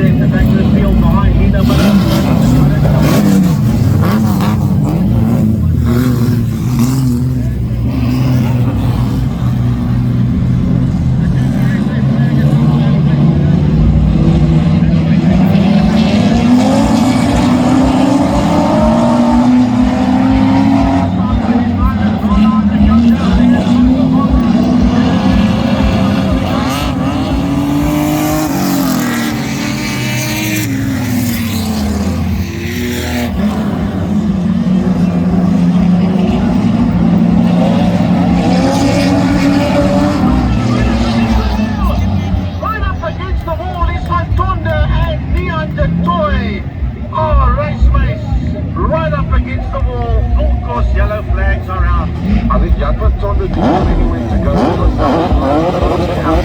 there to take the field behind Hina Miller. Yellow flags are out. I think Japan Tonda didn't know anywhere to go.